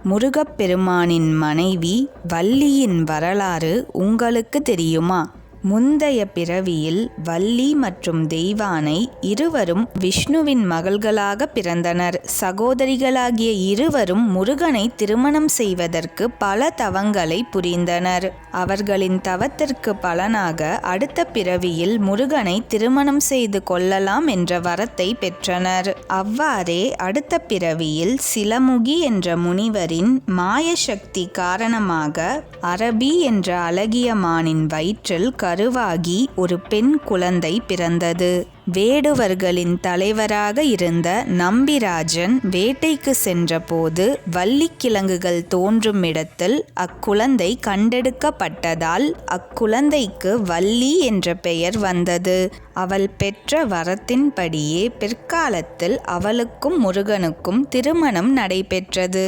முருகப்பெருமானின் மனைவி வள்ளியின் வரலாறு உங்களுக்கு தெரியுமா? முந்தைய பிறவியில் வள்ளி மற்றும் தெய்வானை இருவரும் விஷ்ணுவின் மகள்களாக பிறந்தனர். சகோதரிகளாகிய இருவரும் முருகனை திருமணம் செய்வதற்கு பல தவங்களை புரிந்தனர். அவர்களின் தவத்திற்கு பலனாக அடுத்த பிறவியில் முருகனை திருமணம் செய்து கொள்ளலாம் என்ற வரத்தை பெற்றனர். அவ்வாறே அடுத்த பிறவியில் சிலமுகி என்ற முனிவரின் மாயசக்தி காரணமாக அரபி என்ற அழகிய மானின் வயிற்றில் கருவாகி ஒரு பெண் குழந்தை பிறந்தது. வேடுவர்களின் தலைவராக இருந்த நம்பிராஜன் வேட்டைக்கு சென்றபோது வள்ளிக்கிழங்குகள் தோன்றும் இடத்தில் அக்குழந்தை கண்டெடுக்கப்பட்டதால் அக்குழந்தைக்கு வள்ளி என்ற பெயர் வந்தது. அவள் பெற்ற வரத்தின்படியே பிற்காலத்தில் அவளுக்கும் முருகனுக்கும் திருமணம் நடைபெற்றது.